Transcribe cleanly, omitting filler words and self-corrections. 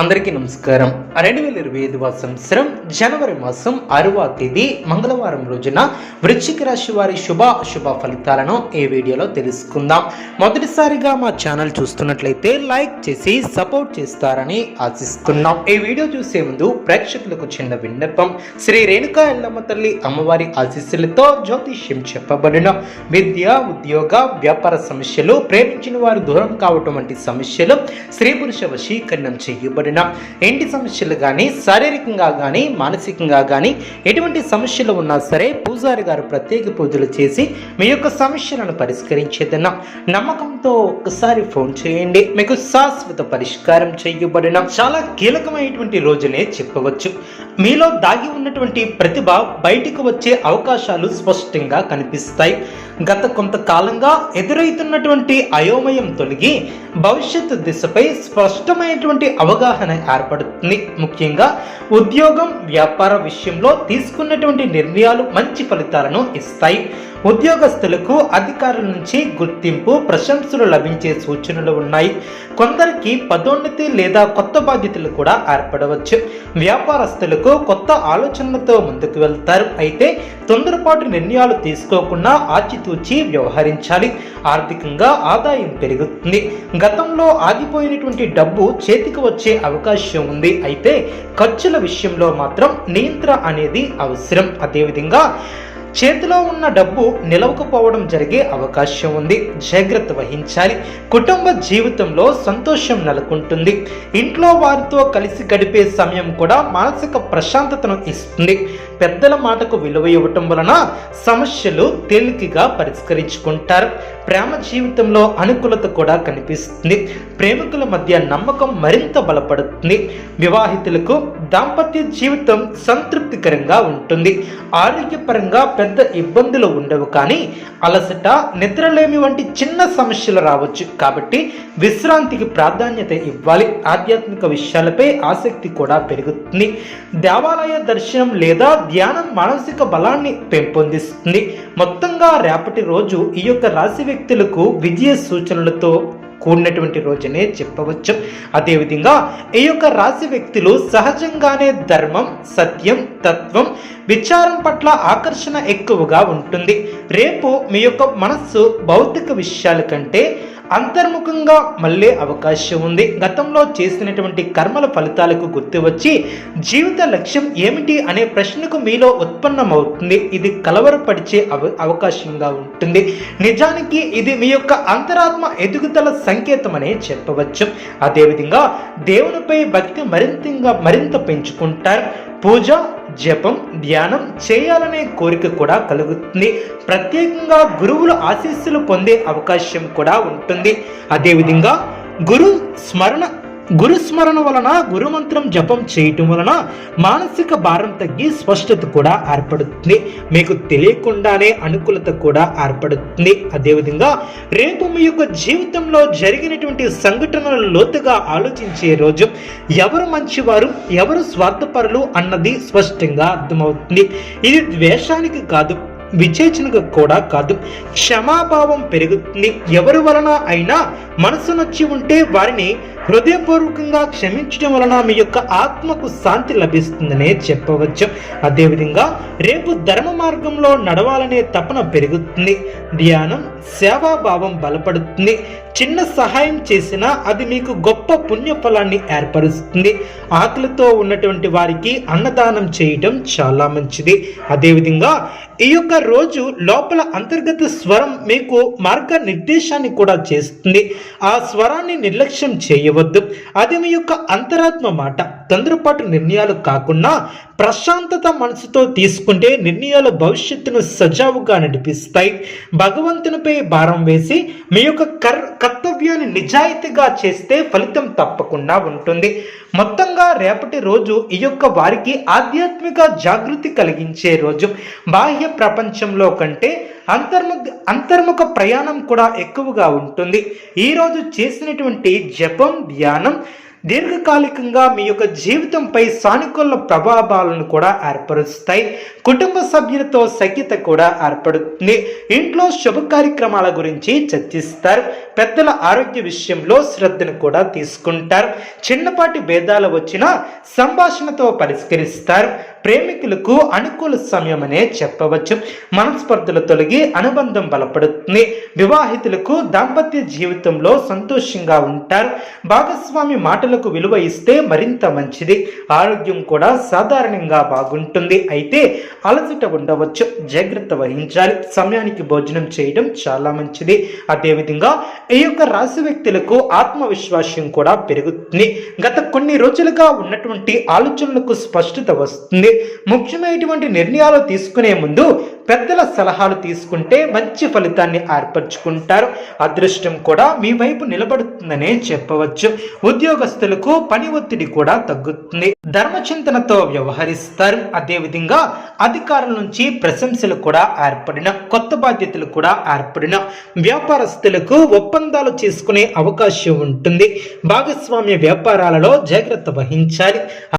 అందరికీ నమస్కారం. 2025 సంవత్సరం జనవరి మాసం 6వ తేదీ మంగళవారం రోజున వృశ్చిక రాశి వారి శుభ ఫలితాలను ఈ వీడియోలో తెలుసుకుందాం. మొదటిసారిగా మా ఛానల్ చూస్తున్నట్లయితే లైక్ చేసి సపోర్ట్ చేస్తారని ఆశిస్తున్నాం. ఈ వీడియో చూసే ముందు ప్రేక్షకులకు చిన్న విన్నపం. శ్రీ రేణుకా ఎల్లమ్మ తల్లి అమ్మవారి ఆశీస్సులతో జ్యోతిష్యం చెప్పబడిన విద్య, ఉద్యోగ, వ్యాపార సమస్యలు, ప్రేమించిన వారు దూరం కావటం వంటి సమస్యలు, స్త్రీ పురుష వశీకరణం చేయబడి ఏంటి సమస్యలు కానీ, శారీరకంగా కానీ, మానసికంగా కానీ ఎటువంటి సమస్యలు ఉన్నా సరే పూజారి గారు ప్రత్యేక పూజలు చేసి మీ యొక్క సమస్యలను పరిష్కరించేదన్న నమ్మకంతో ఒక్కసారి ఫోన్ చేయండి. మీకు శాశ్వత పరిష్కారం చేయబడిన చాలా కీలకమైనటువంటి రోజునే చెప్పవచ్చు. మీలో దాగి ఉన్నటువంటి ప్రతిభ బయటికి వచ్చే అవకాశాలు స్పష్టంగా కనిపిస్తాయి. గత కొంతకాలంగా ఎదురవుతున్నటువంటి అయోమయం తొలగి భవిష్యత్తు దిశపై స్పష్టమైనటువంటి అవగాహన ఏర్పడుతుంది. ముఖ్యంగా ఉద్యోగం, వ్యాపార విషయంలో తీసుకున్నటువంటి నిర్ణయాలు మంచి ఫలితాలను ఇస్తాయి. ఉద్యోగస్తులకు అధికారుల నుంచి గుర్తింపు, ప్రశంసలు లభించే సూచనలు ఉన్నాయి. కొందరికి పదోన్నతి లేదా కొత్త బాధ్యతలు కూడా ఏర్పడవచ్చు. వ్యాపారస్తులకు కొత్త ఆలోచనలతో ముందుకు వెళ్తారు. అయితే తొందరపాటు నిర్ణయాలు తీసుకోకుండా ఆచితూచి వ్యవహరించాలి. ఆర్థికంగా ఆదాయం పెరుగుతుంది. గతంలో ఆగిపోయినటువంటి డబ్బు చేతికి వచ్చే అవకాశం ఉంది. అయితే ఖర్చుల విషయంలో మాత్రం నియంత్రణ అనేది అవసరం. అదేవిధంగా చేతిలో ఉన్న డబ్బు నిలవకపోవడం జరిగే అవకాశం ఉంది. జాగ్రత్త వహించాలి. కుటుంబ జీవితంలో సంతోషం నెలకొంటుంది. ఇంట్లో వారితో కలిసి గడిపే సమయం కూడా మానసిక ప్రశాంతతను ఇస్తుంది. పెద్దల మాటకు విలువ ఇవ్వటం వలన సమస్యలు తేలికగా పరిష్కరించుకుంటారు. ప్రేమ జీవితంలో అనుకూలత కూడా కనిపిస్తుంది. ప్రేమికుల మధ్య నమ్మకం మరింత బలపడుతుంది. వివాహితులకు దాంపత్య జీవితం సంతృప్తికరంగా ఉంటుంది. ఆరోగ్యపరంగా పెద్ద ఇబ్బందులు ఉండవు, కానీ అలసట, నిద్రలేమి వంటి చిన్న సమస్యలు రావచ్చు. కాబట్టి విశ్రాంతికి ప్రాధాన్యత ఇవ్వాలి. ఆధ్యాత్మిక విషయాలపై ఆసక్తి కూడా పెరుగుతుంది. దేవాలయ దర్శనం లేదా ధ్యానం మానసిక బలాన్ని పెంపొందిస్తుంది. మొత్తంగా రేపటి రోజు ఈ యొక్క రాశి వ్యక్తులకు విజయ సూచనలతో కూడినటువంటి రోజునే చెప్పవచ్చు. అదేవిధంగా ఈ యొక్క రాశి వ్యక్తులు సహజంగానే ధర్మం, సత్యం, తత్వం, విచారం పట్ల ఆకర్షణ ఎక్కువగా ఉంటుంది. రేపు మీ యొక్క మనస్సు భౌతిక విషయాల కంటే అంతర్ముఖంగా మళ్ళీ అవకాశం ఉంది. గతంలో చేసినటువంటి కర్మల ఫలితాలకు గుర్తు వచ్చి జీవిత లక్ష్యం ఏమిటి అనే ప్రశ్నకు మీలో ఉత్పన్నమవుతుంది. ఇది కలవరపరిచే అవకాశంగా ఉంటుంది. నిజానికి ఇది మీ యొక్క అంతరాత్మ ఎదుగుదల సంకేతమనే చెప్పవచ్చు. అదేవిధంగా దేవునిపై భక్తి మరింత పెంచుకుంటారు. పూజ, జపం, ధ్యానం చేయాలనే కోరిక కూడా కలుగుతుంది. ప్రత్యేకంగా గురువుల ఆశీస్సులు పొందే అవకాశం కూడా ఉంటుంది. అదేవిధంగా గురు స్మరణ వలన, గురుమంత్రం జపం చేయటం వలన మానసిక భారం తగ్గి స్పష్టత కూడా ఏర్పడుతుంది. మీకు తెలియకుండానే అనుకూలత కూడా ఏర్పడుతుంది. అదేవిధంగా రేపు మీ యొక్క జీవితంలో జరిగినటువంటి సంఘటనలు లోతుగా ఆలోచించే రోజు. ఎవరు మంచివారు, ఎవరు స్వార్థపరులు అన్నది స్పష్టంగా అర్థమవుతుంది. ఇది ద్వేషానికి కాదు, విచేచనగా కూడా కాదు, క్షమాభావం పెరుగుతుంది. ఎవరి వలన అయినా మనసు నొచ్చి ఉంటే వారిని హృదయపూర్వకంగా క్షమించడం వలన మీ యొక్క ఆత్మకు శాంతి లభిస్తుందనే చెప్పవచ్చు. అదేవిధంగా రేపు ధర్మ మార్గంలో నడవాలనే తపన పెరుగుతుంది. ధ్యానం, సేవాభావం బలపడుతుంది. చిన్న సహాయం చేసినా అది మీకు గొప్ప పుణ్యఫలాన్ని ఏర్పరుస్తుంది. ఆకలితో ఉన్నటువంటి వారికి అన్నదానం చేయటం చాలా మంచిది. అదేవిధంగా ఈ యొక్క రోజు లోపల అంతర్గత స్వరం మీకు మార్గ నిర్దేశాన్ని కూడా చేస్తుంది. ఆ స్వరాన్ని నిర్లక్ష్యం చేయవద్దు. అది మీ యొక్క అంతరాత్మ మాట. తొందరపాటు నిర్ణయాలు కాకుండా ప్రశాంతత మనసుతో తీసుకుంటే నిర్ణయాలు భవిష్యత్తును సజావుగా నడిపిస్తాయి. భగవంతునిపై భారం వేసి మీ యొక్క కర్తవ్యాన్ని నిజాయితీగా చేస్తే ఫలితం తప్పకుండా ఉంటుంది. మొత్తంగా రేపటి రోజు ఈ యొక్క వారికి ఆధ్యాత్మిక జాగృతి కలిగించే రోజు. బాహ్య ప్రపంచంలో కంటే అంతర్ముఖ ప్రయాణం కూడా ఎక్కువగా ఉంటుంది. ఈరోజు చేసినటువంటి జపం, ధ్యానం దీర్ఘకాలికంగా మీ యొక్క జీవితంపై సానుకూల ప్రభావాలను కూడా ఏర్పరుస్తాయి. కుటుంబ సభ్యులతో సఖ్యత కూడా ఏర్పడుతుంది. ఇంట్లో శుభ కార్యక్రమాల గురించి చర్చిస్తారు. పెద్దల ఆరోగ్య విషయంలో శ్రద్ధను కూడా తీసుకుంటారు. చిన్నపాటి భేదాలు వచ్చినా సంభాషణతో పరిష్కరిస్తారు. ప్రేమికులకు అనుకూల సమయం అనే చెప్పవచ్చు. మనస్పర్ధలు తొలగి అనుబంధం బలపడుతుంది. వివాహితులకు దాంపత్య జీవితంలో సంతోషంగా ఉంటారు. భాగస్వామి మాటలకు విలువ ఇస్తే మరింత మంచిది. ఆరోగ్యం కూడా సాధారణంగా బాగుంటుంది. అయితే అలసట ఉండవచ్చు, జాగ్రత్త వహించాలి. సమయానికి భోజనం చేయడం చాలా మంచిది. అదేవిధంగా ఈ యొక్క రాశి వ్యక్తులకు ఆత్మవిశ్వాసం కూడా పెరుగుతుంది. గత కొన్ని రోజులుగా ఉన్నటువంటి ఆలోచనలకు స్పష్టత వస్తుంది. ముఖ్యమైనటువంటి నిర్ణయాలు తీసుకునే ముందు పెద్దల సలహాలు తీసుకుంటే మంచి ఫలితాన్ని ఏర్పరచుకుంటారు. అదృష్టం కూడా మీ వైపు నిలబడుతుందనే చెప్పవచ్చు. ఉద్యోగస్తులకు పని ఒత్తిడి కూడా తగ్గుతుంది. ధర్మచింతనతో వ్యవహరిస్తారు. అదేవిధంగా అధికారుల నుంచి ప్రశంసలు కూడా ఏర్పడిన, కొత్త బాధ్యతలు కూడా ఏర్పడిన, వ్యాపారస్తులకు ఒప్పందాలు చేసుకునే అవకాశం ఉంటుంది. భాగస్వామ్య వ్యాపారాలలో జాగ్రత్త వహించాలి.